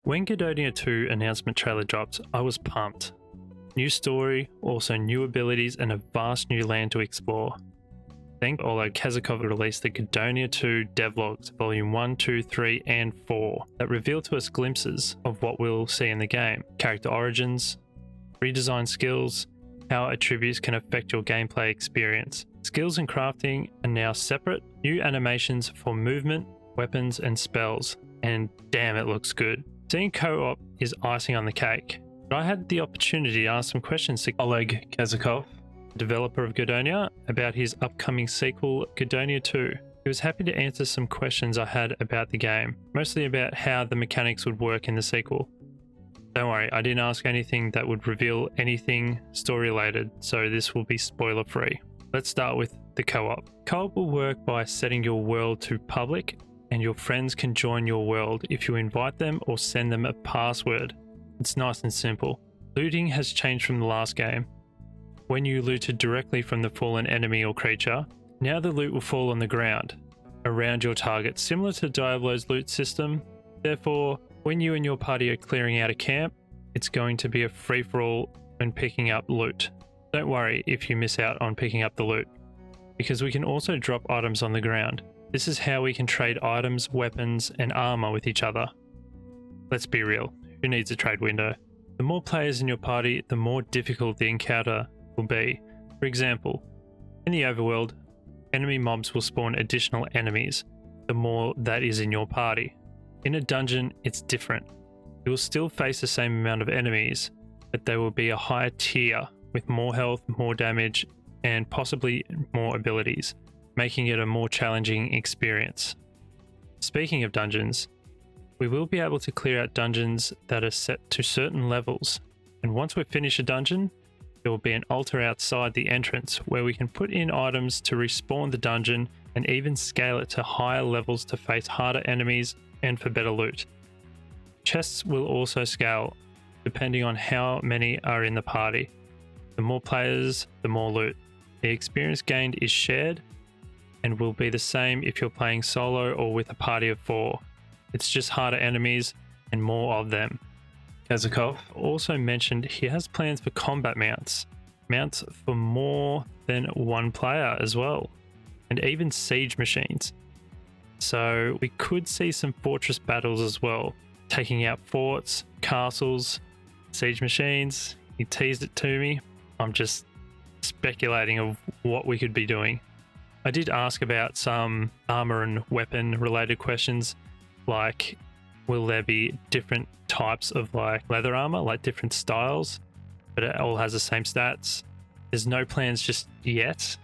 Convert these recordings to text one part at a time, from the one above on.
When Gedonia 2 announcement trailer dropped, I was pumped. New story, also new abilities and a vast new land to explore. Then Oleg Kazakov released the Gedonia 2 devlogs, volume 1, 2, 3 and 4 that reveal to us glimpses of what we'll see in the game, character origins, redesigned skills, how attributes can affect your gameplay experience. Skills and crafting are now separate, new animations for movement, weapons and spells, and damn it looks good. Seeing co-op is icing on the cake, but I had the opportunity to ask some questions to Oleg Kazakov, developer of Gedonia, about his upcoming sequel, Gedonia 2. He was happy to answer some questions I had about the game, mostly about how the mechanics would work in the sequel. Don't worry, I didn't ask anything that would reveal anything story related, so this will be spoiler free. Let's start with the co-op. Co-op will work by setting your world to public, and your friends can join your world if you invite them or send them a password. It's nice and simple. Looting has changed from the last game. When you looted directly from the fallen enemy or creature, now the loot will fall on the ground, around your target, similar to Diablo's loot system. Therefore, when you and your party are clearing out a camp, it's going to be a free-for-all when picking up loot. Don't worry if you miss out on picking up the loot, because we can also drop items on the ground. This is how we can trade items, weapons, and armor with each other. Let's be real, who needs a trade window? The more players in your party, the more difficult the encounter will be. For example, in the overworld, enemy mobs will spawn additional enemies, the more that is in your party. In a dungeon, it's different. You will still face the same amount of enemies, but they will be a higher tier with more health, more damage, and possibly more abilities, making it a more challenging experience. Speaking of dungeons, we will be able to clear out dungeons that are set to certain levels, and once we finish a dungeon, there will be an altar outside the entrance where we can put in items to respawn the dungeon and even scale it to higher levels to face harder enemies and for better loot. Chests will also scale depending on how many are in the party. The more players, the more loot. The experience gained is shared and will be the same if you're playing solo or with a party of 4. It's just harder enemies and more of them. Kazakov also mentioned he has plans for combat mounts for more than one player as well, and even siege machines. So we could see some fortress battles as well, taking out forts, castles, siege machines. He teased it to me. I'm just speculating of what we could be doing. I did ask about some armor and weapon related questions, like will there be different types of like leather armor, like different styles, but it all has the same stats. There's no plans just yet.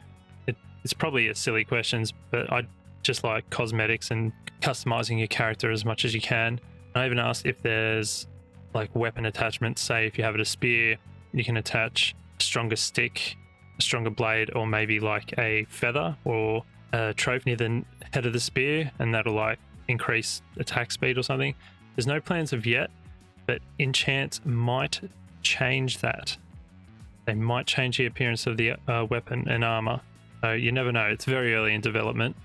It's probably a silly questions, but I just like cosmetics and customizing your character as much as you can. I even asked if there's like weapon attachments. Say if you have a spear, you can attach a stronger stick, a stronger blade, or maybe like a feather or a trophy near the head of the spear, and that'll like increase attack speed or something. There's no plans of yet, but enchants might change that. They might change the appearance of the weapon and armor. So you never know. It's very early in development,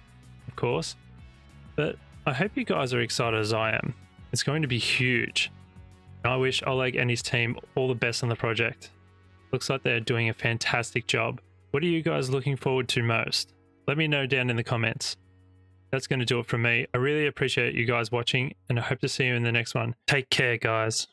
of course, but I hope you guys are excited as I am. It's going to be huge. And I wish Oleg and his team all the best on the project. Looks like they're doing a fantastic job. What are you guys looking forward to most? Let me know down in the comments. That's going to do it from me. I really appreciate you guys watching, and I hope to see you in the next one. Take care, guys.